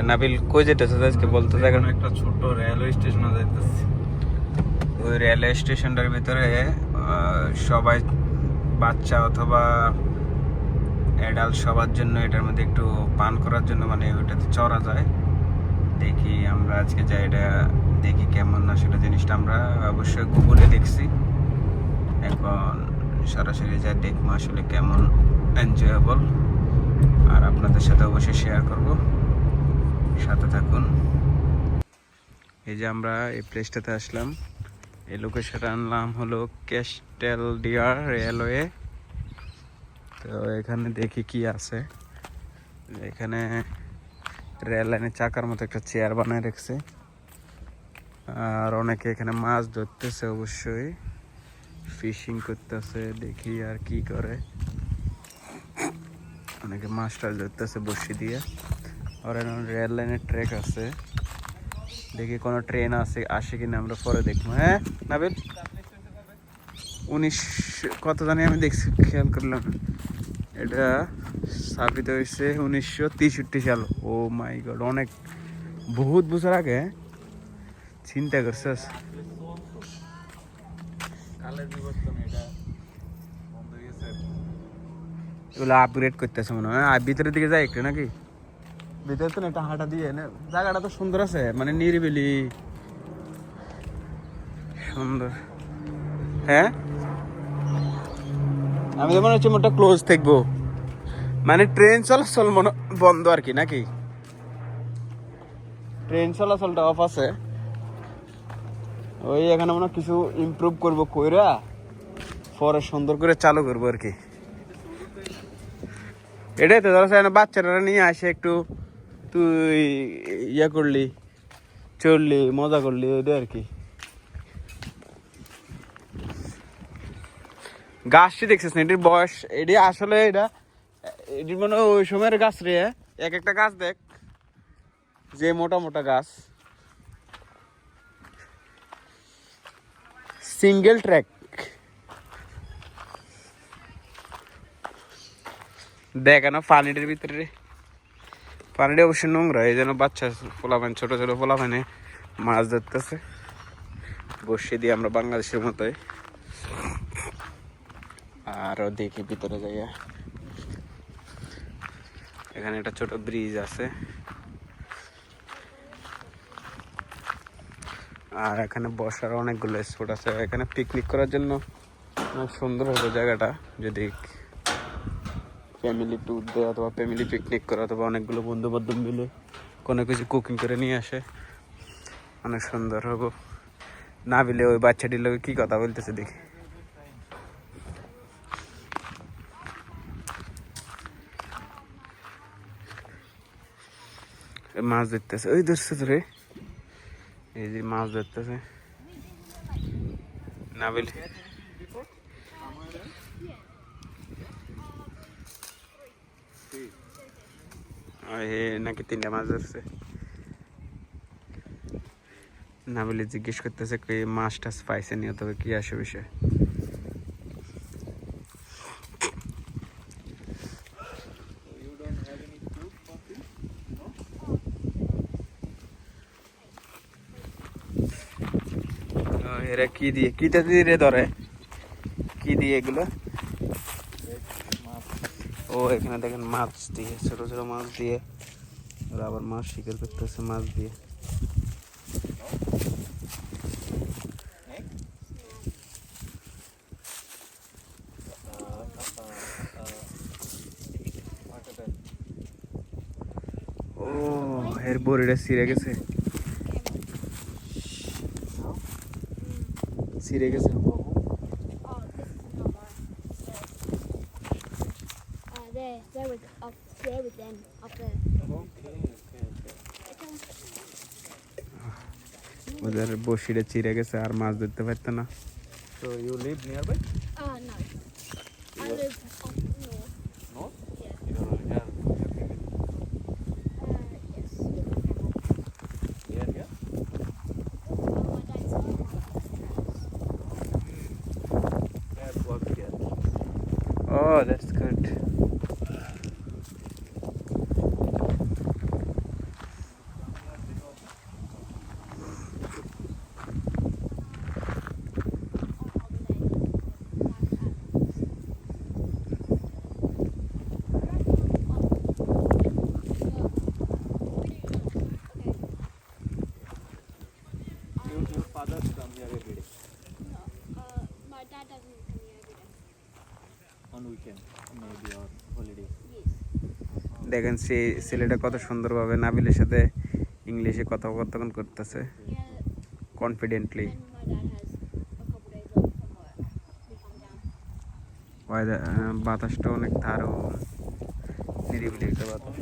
নাবিল কই যেতেছে আজকে বলতে দেখেন। একটা ছোট রেলওয়ে স্টেশনে যাইতেছি। ওই রেলওয়ে স্টেশনটার ভিতরে সবাই বাচ্চা অথবা অ্যাডাল্ট সবার জন্য এটার মধ্যে একটু পান করার জন্য মানে ওইটাতে চড়া যায়। দেখি আমরা আজকে যাই, এটা দেখি কেমন না সেটা জিনিসটা আমরা অবশ্যই গুগলে দেখছি, এখন সরাসরি যা দেখবো আসলে কেমন এনজয়েবল, আর আপনাদের সাথে অবশ্যই শেয়ার করব, সাথে থাকুন। এই যে আমরা এই প্লেসটাতে আসলাম, এই লোকেশনটার নাম হলো ক্যাস্টেল ডিয়ার রেলওয়ে। তো এখানে দেখি কি আছে। এখানে রেল লাইনের চাকার মতো একটা চেয়ার বানায় রেখেছে, আর অনেকে এখানে মাছ ধরতেছে, অবশ্যই ফিশিং করতেছে। দেখি আর কি করে, অনেকে মাছ টাছ ধরতেছে বসি দিয়ে। আর রেল লাইনের ট্র্যাক আছে, দেখি কোনো ট্রেন আসে কিনা আমরা পরে দেখবো। হ্যাঁ নাবিল, 19 কত জানি আমি দেখছি, খেয়াল করলাম এটা স্থাপিত হয়েছে 1963 সাল। ও মাই গড, অনেক বহুত বছর আগে। চিন্তা করছিস এগুলো আপগ্রেড করতেছে মনে হয়। আর ভিতরের দিকে যায় একটু নাকি, ভিতরে তো একটা হাঁটা দিয়ে জায়গাটা তো সুন্দর আছে, মানে নিরিবিলি সুন্দর। হ্যাঁ আমি তো মনে হচ্ছে মোটা ক্লোজ থাকবো, মানে ট্রেন চলাচল মনে বন্ধ আর কি নাকি, ট্রেন চলাচলটা অফ আছে। ওই এখানে মনে কিছু ইমপ্রুভ করবো কইরা পরে সুন্দর করে চালু করবো আর কি। এটাই তো ধরো বাচ্চারা নিয়ে আসে একটু, তুই ইয়া করলি, চললি, মজা করলি, ওইটাই আর কি। গাছটি দেখছিস না, এটির বয়স, এটি আসলে এটির মনে ওই সময়ের গাছ রে। এক একটা গাছ দেখ, যে মোটা মোটা গাছ, সিঙ্গেল ট্র্যাক। দেখ না পানিটির ভিতরে, পানিটা অবশ্যই নোংরা, এই জন্য বাচ্চা পোলাপান, ছোট ছোট পোলাপানে মাছ ধরতেছে বসিয়ে দিয়ে আমরা বাংলাদেশের মতোই। আরও দেখি ভিতরে যাইয়া, এখানে একটা ছোট ব্রিজ আছে, আর এখানে বসার অনেকগুলো স্পট আছে। এখানে পিকনিক করার জন্য অনেক সুন্দর হবে জায়গাটা, যদি ফ্যামিলি ট্যুর দেয় অথবা ফ্যামিলি পিকনিক করে অথবা অনেকগুলো বন্ধু বান্ধব মিলে কোনো কিছু কুকিং করে নিয়ে আসে, অনেক সুন্দর হবো। না বিলে ওই বাচ্চাটির লোক কি কথা বলতেছে দেখি। মাছ ধরতেছে, ওই ধরছে ধরে, এই যে মাছ ধরতেছে নাবিল। নাকি 3টা মাছ ধরছে। নাবিলে জিজ্ঞেস করতেছে কি মাছ টাছ পাইছে নি অথবা কি আসে বিষয়। এরা কি দিয়ে, কিটা দিয়ে ধরে, কি দিয়ে এগুলো? ও এখানে দেখেন মাছ দিয়ে, ছোট ছোট মাছ দিয়ে ওরা আবার মাছ শিকার করতেছে মাছ দিয়ে। ও এর বড়িটা ছিঁড়ে গেছে, ছিঁড়ে গেছে। There was up there with them up there. ওদের বসিটা চিড়ে গেছে, আর মাছ ধরতে পারতো না। So you live nearby? No. I live up north. North? Yeah. You don't have Yes. here, yeah? My dad's Have work here. Oh, that's good. weekend, maybe, or holiday. Yes. দেখেন সেই ছেলেটা কত সুন্দরভাবে নাবিলের সাথে ইংলিশে কথোপকথন করতেছে Yeah. Confidently. And my dad has a couple days off from work. We come down. বাতাসটা অনেক দারুণ, নিরিবিলি একটা বাতাস।